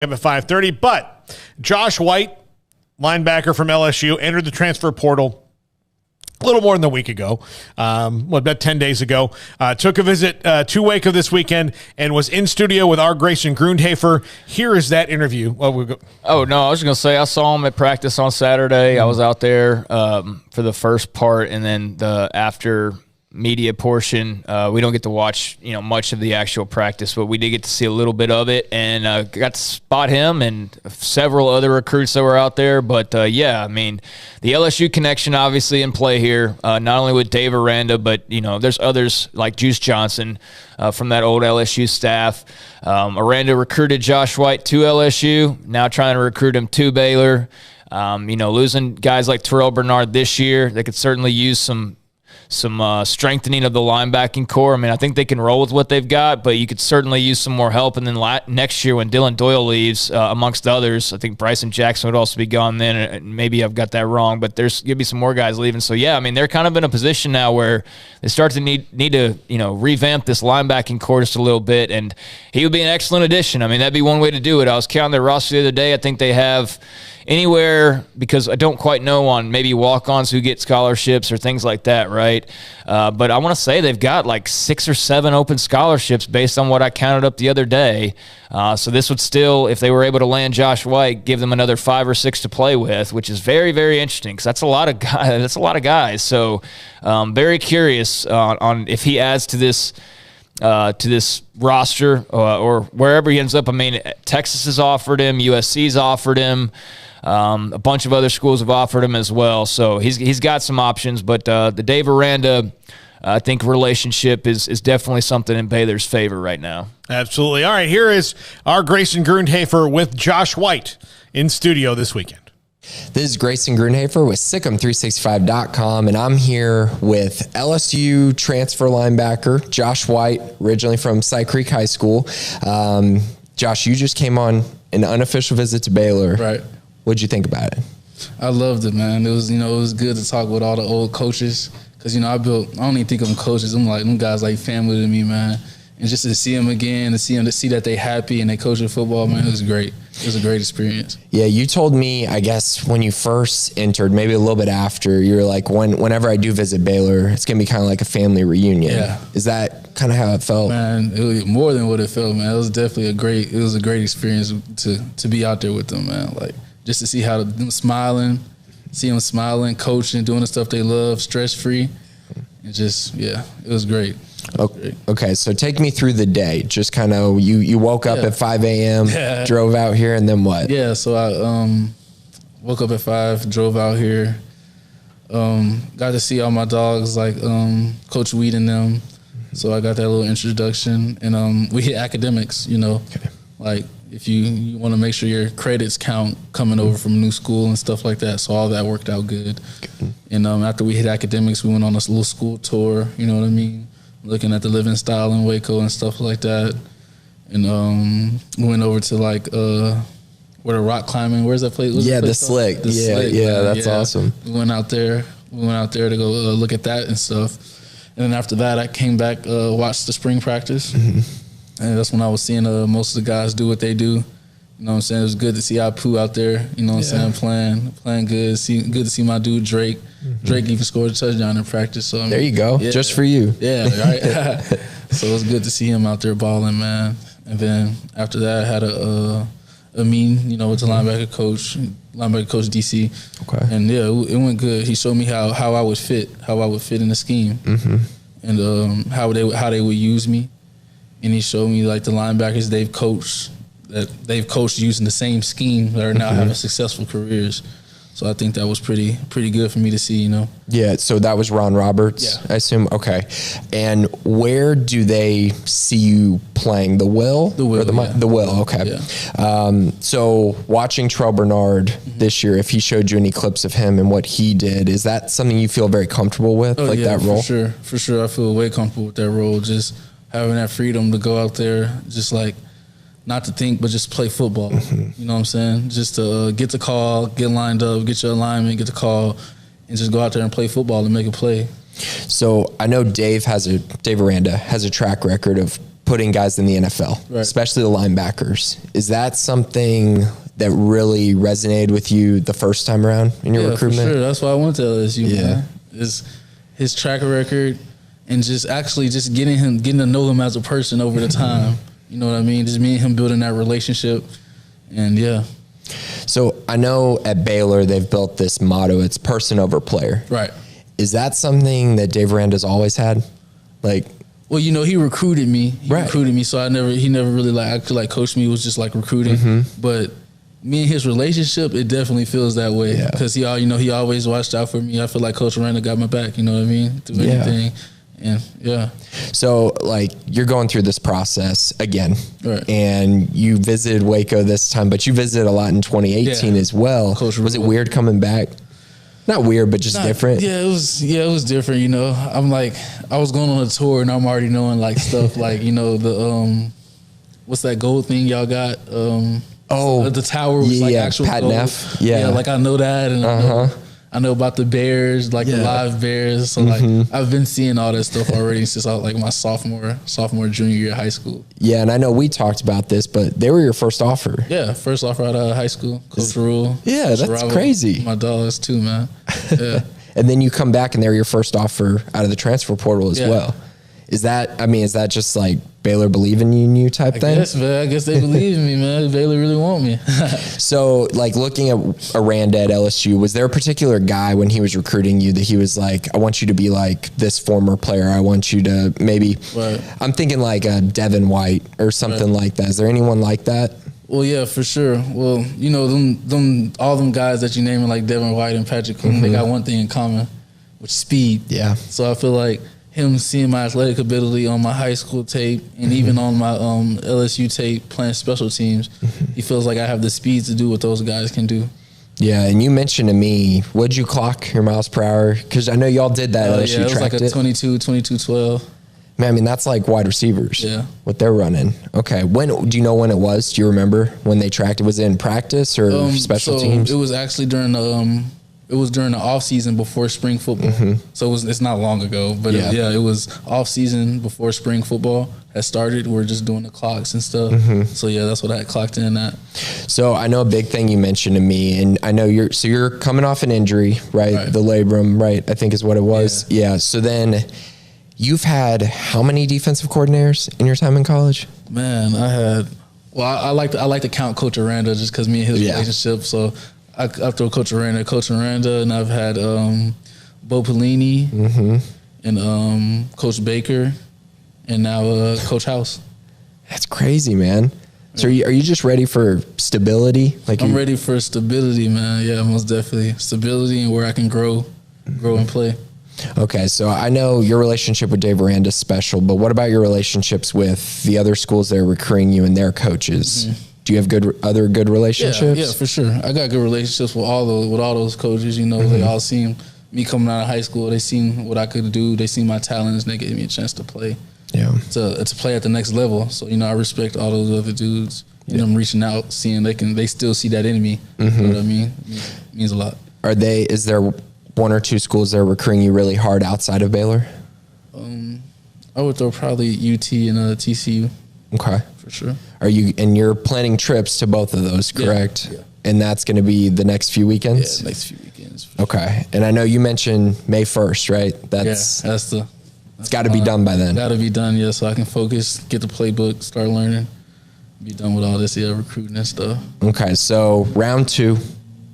At 5:30, but Josh White, linebacker from LSU, entered the transfer portal a little more than a week ago, about 10 days ago. Took a visit to Waco this weekend and was in studio with our Grayson Grundhoefer. Here is that interview. Oh, no, I was going to say I saw him at practice on Saturday. I was out there for the first part, and then the after media portion, we don't get to watch much of the actual practice, but we did get to see a little bit of it, and got to spot him and several other recruits that were out there. But yeah, I mean, the LSU connection obviously in play here, not only with Dave Aranda, but there's others like Juice Johnson from that old LSU staff. Aranda recruited Josh White to LSU, now trying to recruit him to Baylor. Losing guys like Terrell Bernard this year, they could certainly use some strengthening of the linebacking core. I mean, I think they can roll with what they've got, but you could certainly use some more help. And then next year when Dylan Doyle leaves, amongst others, I think Bryson Jackson would also be gone then. And maybe I've got that wrong, but there's going to be some more guys leaving. So, yeah, I mean, they're kind of in a position now where they start to need to, revamp this linebacking core just a little bit. And he would be an excellent addition. I mean, that'd be one way to do it. I was counting their roster the other day. I think they have anywhere, because I don't quite know on maybe walk-ons who get scholarships or things like that, right? But I want to say they've got like 6 or 7 open scholarships based on what I counted up the other day. So this would still, if they were able to land Josh White, give them another 5 or 6 to play with, which is very, very interesting because that's a lot of guys. That's a lot of guys. So very curious on if he adds to this roster or wherever he ends up. I mean, Texas has offered him, USC's offered him. A bunch of other schools have offered him as well. So he's got some options, but the Dave Aranda, I think, relationship is definitely something in Baylor's favor right now. Absolutely. All right, here is our Grayson Grundhoefer with Josh White in studio this weekend. This is Grayson Grundhoefer with Sic'Em365.com, and I'm here with LSU transfer linebacker Josh White, originally from Cy Creek High School. Josh, you just came on an unofficial visit to Baylor. Right. What'd you think about it? I loved it, man. It was, it was good to talk with all the old coaches because, I don't even think of them coaches. I'm like, them guys like family to me, man. And just to see them again, to see that they happy and they coaching football, man, it was great. It was a great experience. Yeah, you told me, I guess, when you first entered, maybe a little bit after, you were like, whenever I do visit Baylor, it's going to be kind of like a family reunion. Yeah. Is that kind of how it felt? Man, it was more than what it felt, man. It was definitely a great experience to be out there with them, man. Like, just to see how them smiling, coaching, doing the stuff they love, stress-free. And just, yeah, it was great. Okay, so take me through the day. Just kind of, you woke up at 5 a.m., drove out here, and then what? Yeah, so I woke up at 5, drove out here, got to see all my dogs, like Coach Weed and them. So I got that little introduction, and we hit academics, Okay. Like if you want to make sure your credits count coming over from new school and stuff like that. So all that worked out good. And after we hit academics, we went on this little school tour, you know what I mean? Looking at the living style in Waco and stuff like that. And we went over to like where the rock climbing, where's that place? The Slick. That's awesome. We went out there to go look at that and stuff. And then after that, I came back, watched the spring practice. And that's when I was seeing most of the guys do what they do. You know what I'm saying? It was good to see Apu out there, you know what I'm saying, playing good. Good to see my dude Drake. Drake even scored a touchdown in practice. So there you go, just for you. Yeah, right. So it was good to see him out there balling, man. And then after that, I had a meeting, with the linebacker coach DC. Okay. And yeah, it went good. He showed me how I would fit in the scheme, and how they would use me. And he showed me like the linebackers they've coached using the same scheme that are now having successful careers. So I think that was pretty good for me to see, Yeah, so that was Ron Roberts, I assume. Okay. And where do they see you playing? The Will? The Will, The Will, okay. Yeah. So watching Terrell Bernard this year, if he showed you any clips of him and what he did, is that something you feel very comfortable with, that role? For sure. I feel way comfortable with that role, just having that freedom to go out there, just like not to think, but just play football. You know what I'm saying? Just to get the call, get lined up, get your alignment, get the call, and just go out there and play football and make a play. So I know Dave Aranda has a track record of putting guys in the NFL, Right. especially the linebackers. Is that something that really resonated with you the first time around in your recruitment? For sure. That's why I went to LSU. Yeah. Man. Is his track record and just getting to know him as a person over the time. You know what I mean? Just me and him building that relationship, and yeah. So I know at Baylor they've built this motto: it's person over player. Right. Is that something that Dave Aranda's always had? Like, well, you know, he recruited me. He Right. recruited me, so he never really like actually like coached me. It was just like recruiting. Mm-hmm. But me and his relationship, it definitely feels that way Yeah. because he always watched out for me. I feel like Coach Aranda got my back. You know what I mean? Through Yeah. anything, and yeah. so like you're going through this process again, Right. and you visited Waco this time, but you visited a lot in 2018 Yeah. as well. Coach Was it Rule. weird coming back? Not weird, but just different. Yeah, it was different. You know, I'm like, I was going on a tour and I'm already knowing like stuff like, you know, the what's that gold thing y'all got? The tower was like yeah, actual Pat gold. Neff. Yeah. Like I know that, and I know about the bears, like the Yeah. live bears. So like I've been seeing all that stuff already since I was like my sophomore junior year of high school. Yeah, and I know we talked about this, but they were your first offer. Yeah, first offer out of high school, Coach Rule. Yeah, Coach that's Rabo, crazy. My dogs too, man. Yeah. And then you come back and they're your first offer out of the transfer portal as Yeah. well. Is that just like Baylor believing in you type thing? Yes, man. I guess they believe in me, man. Baylor really want me. So, like, looking at Aranda at LSU, was there a particular guy when he was recruiting you that he was like, I want you to be like this former player. I want you to maybe, Right. I'm thinking like a Devin White or something like that. Is there anyone like that? Well, yeah, for sure. Well, you know, all them guys that you naming like Devin White and Patrick Coon, they got one thing in common, which is speed. Yeah. So I feel like him seeing my athletic ability on my high school tape and even on my LSU tape playing special teams, he feels like I have the speed to do what those guys can do. Yeah, and you mentioned to me, what'd you clock your miles per hour? Because I know y'all did that. LSU Yeah, it was like tracked a it. 22-12. Man, I mean, that's like wide receivers. Yeah. What they're running. Okay. Do you know when it was? Do you remember when they tracked it? Was it in practice or special teams? It was actually during the off season before spring football. So it's not long ago, but Yeah. it was off season before spring football had started. We're just doing the clocks and stuff. So yeah, that's what I had clocked in at. So I know a big thing you mentioned to me, and I know you're coming off an injury, right? Right. The labrum, right? I think is what it was. Yeah. So then you've had how many defensive coordinators in your time in college? Man, I like to count Coach Aranda just because me and his Yeah. relationship. So I throw Coach Aranda, and I've had Bo Pelini and Coach Baker, and now Coach House. That's crazy, man. So are you just ready for stability? Like I'm ready for stability, man. Yeah, most definitely stability and where I can grow and play. Okay, so I know your relationship with Dave Aranda is special, but what about your relationships with the other schools that are recruiting you and their coaches? Do you have other good relationships? Yeah, for sure. I got good relationships with all those coaches. You know, they all seen me coming out of high school. They seen what I could do. They seen my talents, and they gave me a chance to play. Yeah. To play at the next level. So, you know, I respect all those other dudes. And I'm reaching out, seeing they still see that in me. You know what I mean? It means a lot. Is there one or two schools that are recruiting you really hard outside of Baylor? I would throw probably UT and TCU Okay. for sure. You're planning trips to both of those, correct? Yeah. And that's going to be the next few weekends? Yeah, next few weekends. Okay. And I know you mentioned May 1st, right? That's it's got to be done by then. Got to be done, yeah, so I can focus, get the playbook, start learning, be done with all this, recruiting and stuff. Okay, so round 2,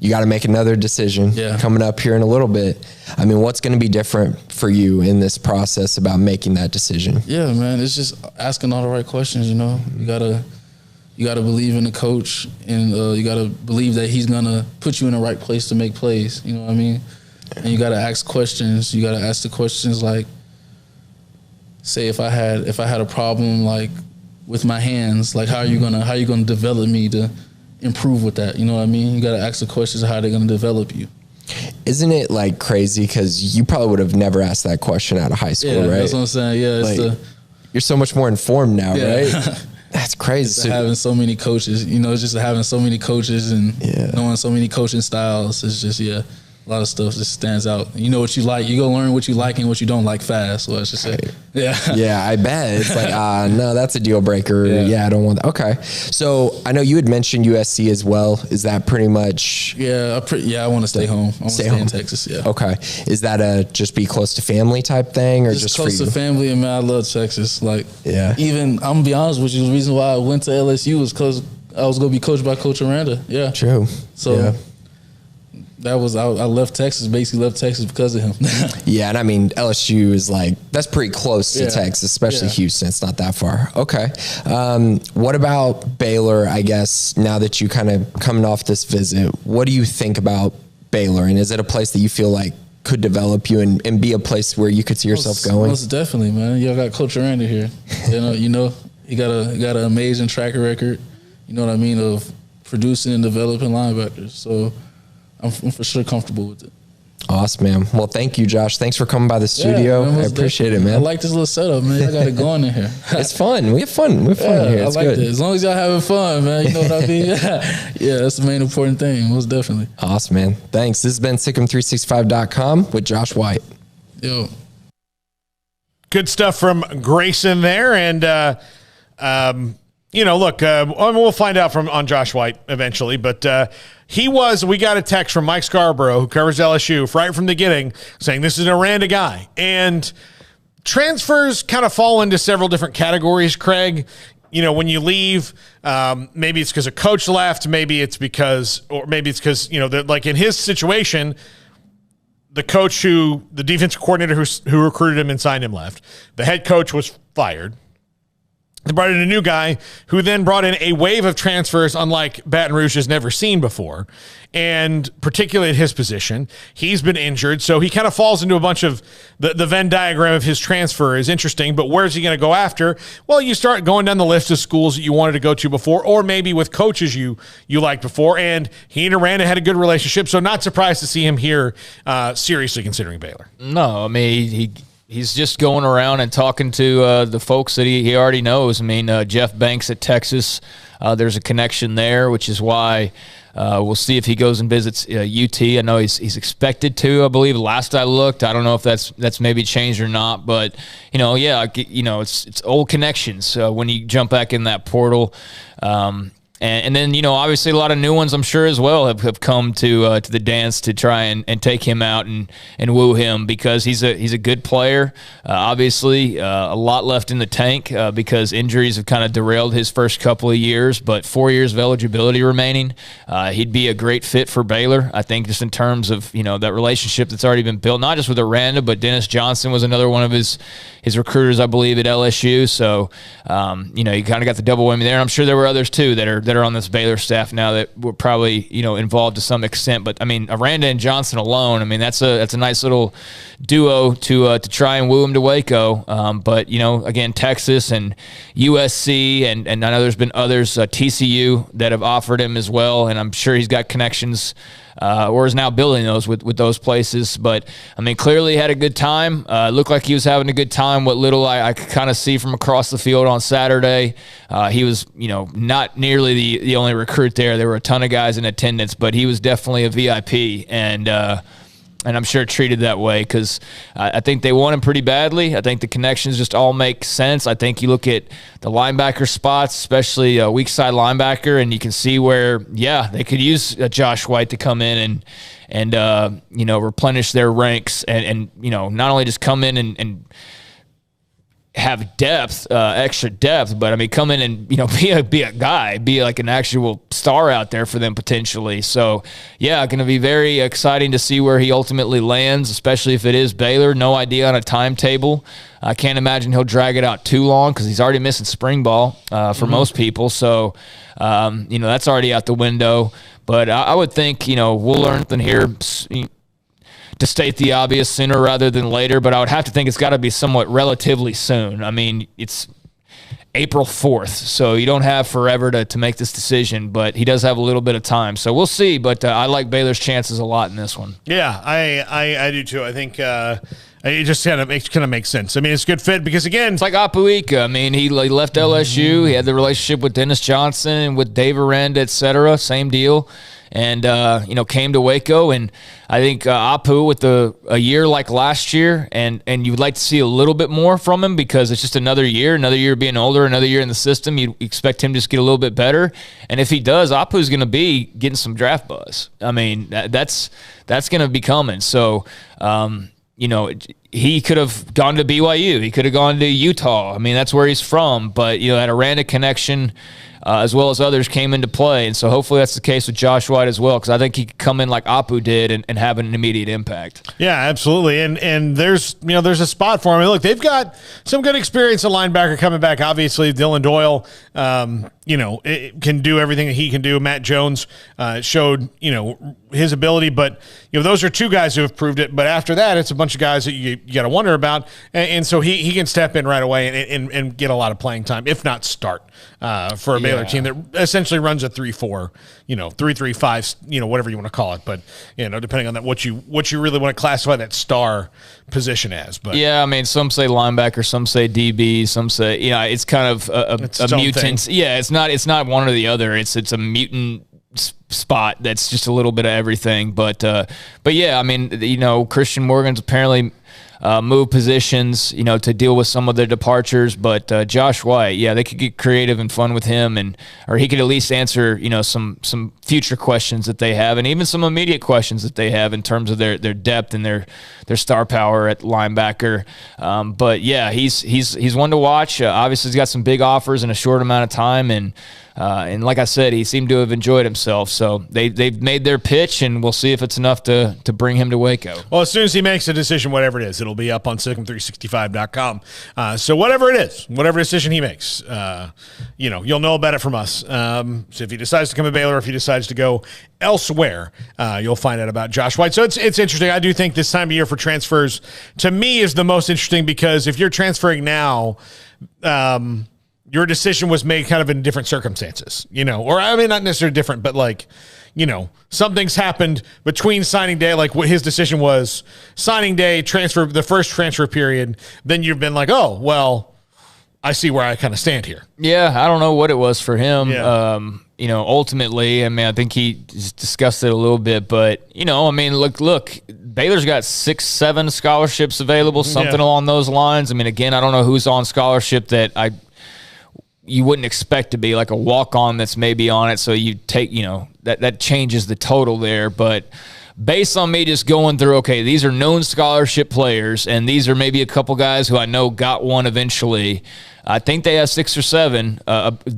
you got to make another decision coming up here in a little bit. I mean, what's going to be different for you in this process about making that decision? Yeah, man, it's just asking all the right questions, you know. You gotta believe in the coach, and you gotta believe that he's gonna put you in the right place to make plays, you know what I mean? And you gotta ask questions. You gotta ask the questions like, say if I had a problem like with my hands, like how are you gonna develop me to improve with that? You know what I mean? You gotta ask the questions of how they're gonna develop you. Isn't it like crazy? Because you probably would have never asked that question out of high school, right? That's what I'm saying. Yeah, it's you're so much more informed now, right? That's crazy. So having so many coaches, you know, it's just having so many coaches and knowing so many coaching styles. It's just A lot of stuff just stands out. You know what you like. You go learn what you like and what you don't like fast. So let's just say, yeah, I bet it's like, no, that's a deal breaker. Yeah, I don't want that. Okay, so I know you had mentioned USC as well. Is that pretty much? Yeah, I want to stay home. I want to stay in Texas. Yeah. Okay, is that a just be close to family type thing, or just close to family? And man, I love Texas. Like, even I'm gonna be honest with you. The reason why I went to LSU was because I was gonna be coached by Coach Aranda. Yeah, true. So. That was I left Texas, basically left Texas because of him. Yeah, and I mean LSU is like that's pretty close to Texas, especially Houston. It's not that far. Okay, what about Baylor? I guess now that you kind of coming off this visit, what do you think about Baylor? And is it a place that you feel like could develop you and be a place where you could see yourself going? Most definitely, man. Y'all got Coach Aranda here. You know, he got an amazing track record. You know what I mean, of producing and developing linebackers. So. I'm for sure comfortable with it. Awesome, man. Well, thank you, Josh. Thanks for coming by the studio. Man, I appreciate it, man. I like this little setup, man. I got it going in here. It's fun. We have fun. We have fun here. It's I like good. It. As long as y'all having fun, man. You know what I mean? Yeah, that's the main important thing. Most definitely. Awesome, man. Thanks. This has been Sic'Em365.com with Josh White. Yo. Good stuff from Grayson there. And, you know, look, we'll find out on Josh White eventually, but we got a text from Mike Scarborough, who covers LSU, right from the beginning, saying this is an Aranda guy. And transfers kind of fall into several different categories, Craig. You know, when you leave, maybe it's because a coach left, maybe it's because, you know, like in his situation, the defensive coordinator who recruited him and signed him left. The head coach was fired. They brought in a new guy who then brought in a wave of transfers unlike Baton Rouge has never seen before. And particularly at his position, he's been injured. So he kind of falls into a bunch of the Venn diagram of his transfer is interesting. But where's he going to go after? Well, you start going down the list of schools that you wanted to go to before, or maybe with coaches you liked before. And he and Aranda had a good relationship. So not surprised to see him here seriously considering Baylor. No, I mean, He's just going around and talking to the folks that he already knows. I mean, Jeff Banks at Texas, there's a connection there, which is why we'll see if he goes and visits UT. I know he's expected to, I believe. Last I looked, I don't know if that's maybe changed or not. But, it's old connections when you jump back in that portal. And then, obviously a lot of new ones, I'm sure, as well have come to the dance to try and take him out and woo him because he's a good player. Obviously, a lot left in the tank because injuries have kind of derailed his first couple of years, but 4 years of eligibility remaining. He'd be a great fit for Baylor, I think, just in terms of, that relationship that's already been built, not just with Aranda, but Dennis Johnson was another one of his recruiters, I believe, at LSU. So, you kind of got the double whammy there. And I'm sure there were others, too, that are on this Baylor staff now that were probably, involved to some extent. But, I mean, Aranda and Johnson alone, I mean, that's a nice little duo to try and woo him to Waco. But, again, Texas and USC, and I know there's been others, TCU, that have offered him as well. And I'm sure he's got connections or is now building those with those places. But, I mean, clearly he had a good time. Looked like he was having a good time. What little I could kind of see from across the field on Saturday, he was, not nearly the only recruit there. There were a ton of guys in attendance, but he was definitely a VIP. And I'm sure treated that way because I think they want him pretty badly. I think the connections just all make sense. I think you look at the linebacker spots, especially a weak side linebacker, and you can see where, they could use Josh White to come in and replenish their ranks and not only just come in and have depth, extra depth, but I mean, come in and be a guy, be like an actual star out there for them potentially. So, going to be very exciting to see where he ultimately lands, especially if it is Baylor. No idea on a timetable. I can't imagine he'll drag it out too long because he's already missing spring ball for most people. So, that's already out the window. But I would think we'll learn something here. To state the obvious, sooner rather than later, but I would have to think it's got to be somewhat relatively soon. I mean, it's April 4th, so you don't have forever to make this decision, but he does have a little bit of time. So we'll see, but I like Baylor's chances a lot in this one. Yeah, I do too. I It just kind of makes sense. I mean, it's a good fit because, again, it's like Apuika. I mean, he left LSU. He had the relationship with Dennis Johnson and with Dave Aranda, et cetera. Same deal. And, came to Waco. And I think Apu with a year like last year, and you would like to see a little bit more from him because it's just another year being older, another year in the system. You expect him to just get a little bit better. And if he does, Apu's going to be getting some draft buzz. I mean, that's going to be coming. So, he could have gone to BYU. He could have gone to Utah. I mean, that's where he's from. But, that Aranda connection as well as others came into play. And so hopefully that's the case with Josh White as well, because I think he could come in like Apu did and have an immediate impact. Yeah, absolutely. And there's a spot for him. I mean, look, they've got some good experience at linebacker coming back. Obviously, Dylan Doyle, can do everything that he can do. Matt Jones showed, his ability, but those are two guys who have proved it. But after that, it's a bunch of guys that you got to wonder about. And so he can step in right away and get a lot of playing time, if not start for a Baylor team that essentially runs a 3-4, 3-3-5, whatever you want to call it. But depending on that, what you really want to classify that star position as. But yeah, I mean, some say linebacker, some say DB, some say it's kind of a mutant. Thing. Yeah, it's not one or the other. It's a mutant spot that's just a little bit of everything. But yeah, I mean, Christian Morgan's apparently move positions, to deal with some of their departures. But Josh White, they could get creative and fun with him, or he could at least answer, some future questions that they have, and even some immediate questions that they have in terms of their depth and their star power at linebacker. But yeah, he's one to watch. Obviously, he's got some big offers in a short amount of time, and like I said, he seemed to have enjoyed himself. So they've made their pitch, and we'll see if it's enough to bring him to Waco. Well, as soon as he makes a decision, whatever it is, it'll be up on Sic'Em365.com. So whatever it is, whatever decision he makes, you'll know about it from us. So if he decides to come to Baylor, if he decides to go elsewhere, you'll find out about Josh White. So it's interesting. I do think this time of year for transfers, to me, is the most interesting because if you're transferring now, your decision was made kind of in different circumstances, or I mean, not necessarily different, but like, something's happened between signing day, like what his decision was signing day, the first transfer period. Then you've been like, oh, well, I see where I kind of stand here. Yeah. I don't know what it was for him. Yeah. Ultimately, I mean, I think he discussed it a little bit, but look, Baylor's got 6-7 scholarships available, something along those lines. I mean, again, I don't know who's on scholarship that you wouldn't expect to be, like a walk-on that's maybe on it. So you take, that changes the total there. But based on me just going through, okay, these are known scholarship players, and these are maybe a couple guys who I know got one eventually. I think they have 6 or 7,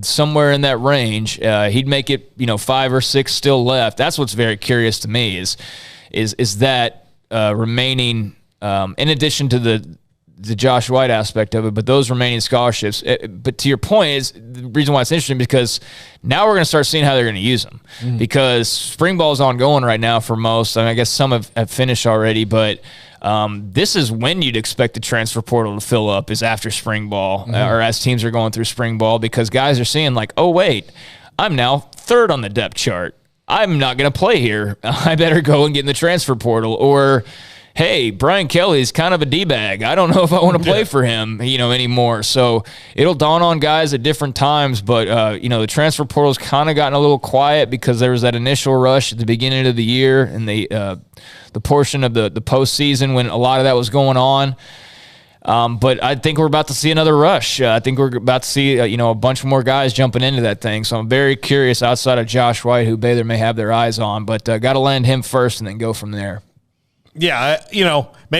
somewhere in that range. He'd make it, 5 or 6 still left. That's what's very curious to me is that remaining, in addition to the Josh White aspect of it, but those remaining scholarships. But to your point, is the reason why it's interesting because now we're going to start seeing how they're going to use them because spring ball is ongoing right now for most. I mean, I guess some have finished already, but this is when you'd expect the transfer portal to fill up is after spring ball or as teams are going through spring ball because guys are seeing like, oh, wait, I'm now 3rd on the depth chart. I'm not going to play here. I better go and get in the transfer portal. Or, hey, Brian Kelly's kind of a D-bag. I don't know if I want to play for him, anymore. So it'll dawn on guys at different times. But, the transfer portal's kind of gotten a little quiet because there was that initial rush at the beginning of the year and the portion of the postseason when a lot of that was going on. But I think we're about to see another rush. I think we're about to see, a bunch more guys jumping into that thing. So I'm very curious outside of Josh White, who Baylor may have their eyes on. But got to land him first and then go from there. Yeah, maybe